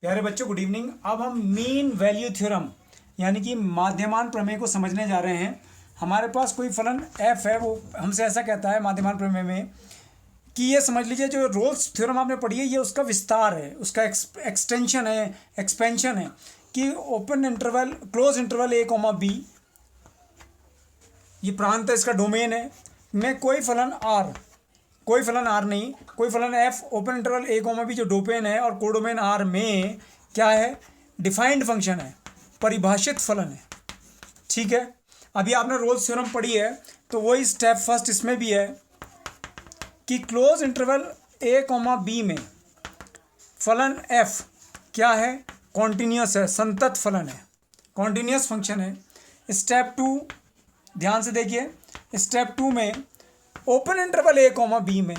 प्यारे बच्चों, good evening. अब हम मीन वैल्यू थ्योरम यानी कि माध्यमान प्रमेय को समझने जा रहे हैं। हमारे पास कोई फलन f है, वो हमसे ऐसा कहता है माध्यमान प्रमेय में कि ये समझ लीजिए जो रोल्स थ्योरम आपने पढ़ी है ये उसका विस्तार है, उसका एक्सटेंशन है, एक्सपेंशन है कि open interval close interval a comma b, ये प्रांत है, इसका डोमेन है, में कोई फलन r नहीं, कोई फलन f open interval a comma b जो डोमेन है और कोडोमेन r में क्या है, डिफाइंड फंक्शन है, परिभाषित फलन है। ठीक है, अभी आपने रोल्स थ्योरम पढ़ी है तो वही स्टेप फर्स्ट इसमें भी है कि close interval a comma b में फलन f क्या है, कॉन्टिन्यूस है, संतत फलन है, कॉन्टिन्यूस फंक्शन है। स्टेप टू ध्यान से देखिए, स्टेप टू में open interval a comma b में,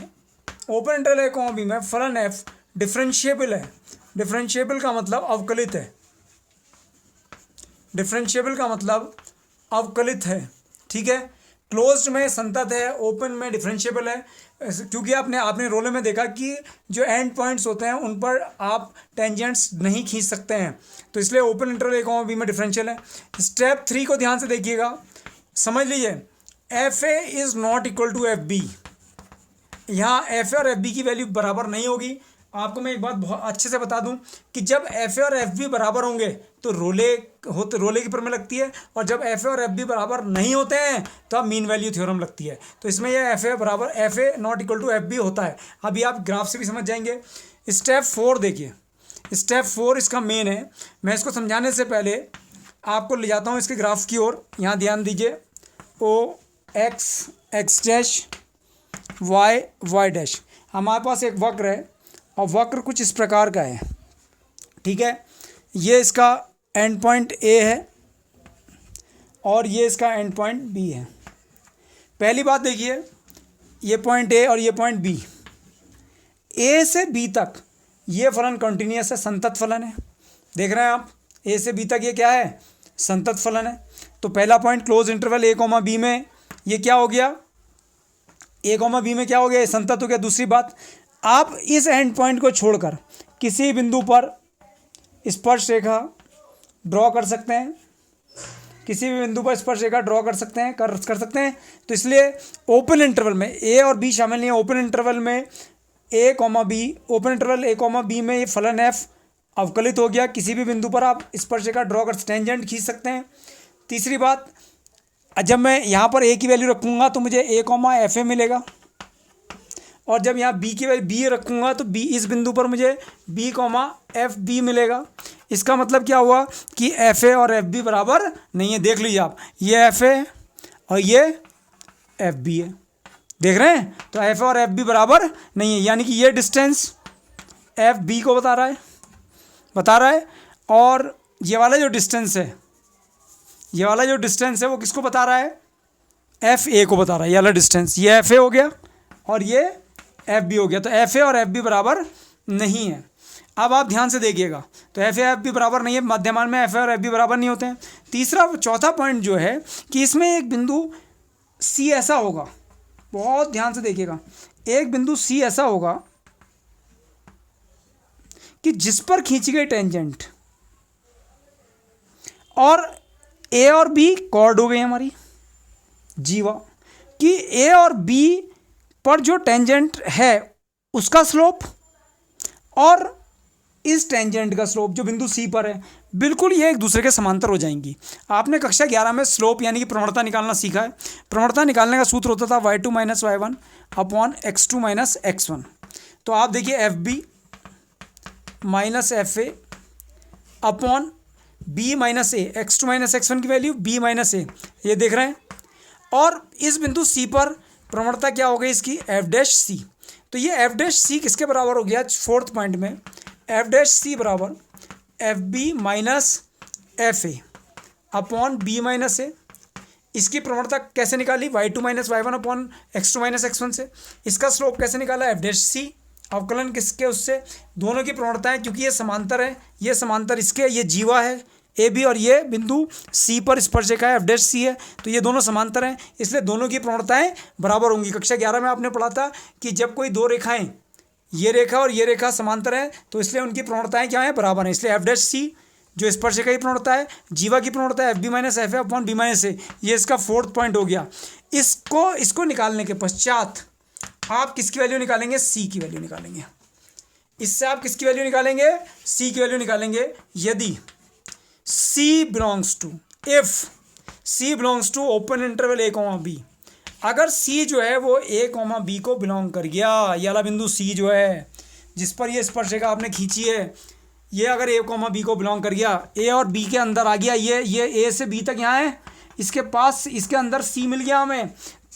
open interval a comma b में फलन f डिफरेंशिएबल है। डिफरेंशिएबल का मतलब अवकलित है, डिफरेंशिएबल का मतलब अवकलित है। ठीक है, क्लोज्ड में संतत है, ओपन में डिफरेंशिएबल है, क्योंकि आपने रोले में देखा कि जो एंड पॉइंट्स होते हैं उन पर आप टेंजेंट्स नहीं खींच सकते हैं, तो इसलिए open interval a comma b में डिफरेंशियल है। स्टेप थ्री को ध्यान से देखिएगा, समझ लीजिए F A is not equal to F B. यहाँ एफ ए और एफ बी की वैल्यू बराबर नहीं होगी। आपको मैं एक बात बहुत अच्छे से बता दूं कि जब एफ ए और एफ बी बराबर होंगे तो रोले की प्रमेय लगती है, और जब एफ ए और एफ बी बराबर नहीं होते हैं तो अब मीन वैल्यू थ्योरम लगती है। तो इसमें यह एफ ए बराबर F A not equal to F B होता है। अभी आप ग्राफ से भी समझ जाएंगे। स्टेप फोर देखिए, स्टेप फोर इसका मेन है। मैं इसको समझाने से पहले आपको ले जाता हूँ इसके ग्राफ की ओर। यहाँ ध्यान दीजिए, ओ एक्स डैश वाई डैश, हमारे पास एक वक्र है और वक्र कुछ इस प्रकार का है। ठीक है, ये इसका एंड पॉइंट ए है और ये इसका एंड पॉइंट बी है। पहली बात देखिए, ये पॉइंट ए और ये पॉइंट बी, ए से बी तक ये फलन कंटिन्यूस है, संतत फलन है। देख रहे हैं आप, ए से बी तक ये क्या है, संतत फलन है। तो पहला point close interval A comma B में ये क्या हो गया, ए कॉमा बी में क्या हो गया, संतत हो गया। दूसरी बात, आप इस एंड पॉइंट को छोड़कर किसी बिंदु पर स्पर्श रेखा ड्रॉ कर सकते हैं, किसी भी बिंदु पर स्पर्श रेखा ड्रॉ कर सकते हैं, कर सकते हैं। तो इसलिए ओपन इंटरवल में ए और बी शामिल नहीं है। ओपन इंटरवल में ए comma B, open interval A comma B में ये फलन एफ अवकलित हो गया। किसी भी बिंदु पर आप स्पर्श रेखा ड्रॉ कर टेंजेंट खींच सकते हैं। तीसरी बात, जब मैं यहाँ पर ए की वैल्यू रखूँगा तो मुझे ए कॉमा एफ ए मिलेगा, और जब यहाँ बी की वैल्यू बी रखूँगा तो बी, इस बिंदु पर मुझे बी कॉमा एफ बी मिलेगा। इसका मतलब क्या हुआ कि एफ ए और एफ बी बराबर नहीं है। देख लीजिए आप, ये एफ ए और ये एफ बी है, देख रहे हैं। तो एफ ए और एफ बी बराबर नहीं है, यानी कि ये डिस्टेंस एफ बी को बता रहा है, और ये वाला जो डिस्टेंस है, ये वाला जो डिस्टेंस है वो किसको बता रहा है, एफ ए को बता रहा है। ये वाला डिस्टेंस, ये एफ ए हो गया और ये एफ बी हो गया। तो एफ ए और एफ बी बराबर नहीं है। अब आप ध्यान से देखिएगा, तो एफ ए एफ बी बराबर नहीं है, मध्यमान में एफ ए और एफ बी बराबर नहीं होते हैं। चौथा पॉइंट जो है कि इसमें एक बिंदु सी ऐसा होगा, बहुत ध्यान से देखिएगा, एक बिंदु सी ऐसा होगा कि जिस पर खींची गई टेंजेंट और ए और बी कॉर्ड हो गई हमारी जीवा, कि ए और बी पर जो टेंजेंट है उसका स्लोप और इस टेंजेंट का स्लोप जो बिंदु सी पर है, बिल्कुल ये एक दूसरे के समांतर हो जाएंगी। आपने कक्षा 11 में स्लोप यानी कि प्रवणता निकालना सीखा है। प्रवणता निकालने का सूत्र होता था y2 minus y1 upon x2 minus x1। तो आप देखिए F B minus F A upon B minus A, x2 minus x1 की वैल्यू b माइनस ए, ये देख रहे हैं। और इस बिंदु c पर प्रवणता क्या हो गई इसकी, एफ डैश सी। तो ये एफ डैश सी किसके बराबर हो गया, फोर्थ पॉइंट में एफ डैश सी बराबर F B minus F A upon B minus A. इसकी प्रवणता कैसे निकाली, y2 minus y1 upon x2 minus x1 से। इसका स्लोप कैसे निकाला, एफ डैश सी, अवकलन किसके उससे, दोनों की प्रवणताएं, क्योंकि ये समांतर है, ये समांतर इसके, ये जीवा है ए बी और ये बिंदु सी पर स्पर्श रेखा है एफ डैश सी है, तो ये दोनों समांतर हैं, इसलिए दोनों की प्रवणताएं बराबर होंगी। कक्षा 11 में आपने पढ़ा था कि जब कोई दो रेखाएं ये रेखा और ये रेखा समांतर है, तो इसलिए उनकी प्रवणताएं क्या है, बराबर है। इसलिए एफ डैश सी जो स्पर्शिका की प्रवणता है, जीवा की प्रवणता है F B minus F A upon B minus A, ये इसका फोर्थ पॉइंट हो गया। इसको निकालने के पश्चात आप किसकी वैल्यू निकालेंगे, सी की वैल्यू निकालेंगे। इससे आप किसकी वैल्यू निकालेंगे, सी की वैल्यू निकालेंगे। यदि C belongs to, if C belongs to open interval A comma B, अगर सी जो है वो ए कॉमा बी को बिलोंग कर गया, ये वाला बिंदु सी जो है जिस पर ये स्पर्शिका आपने खींची है, ये अगर ए कॉमा बी को बिलोंग कर गया, ए और बी के अंदर आ गया, ये ए से बी तक यहाँ है, इसके पास इसके अंदर सी मिल गया हमें,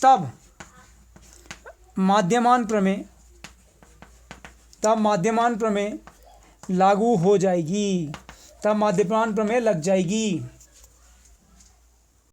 तब माध्यमान प्रमेय लागू हो जाएगी, तब माध्यमान प्रमेय लग जाएगी।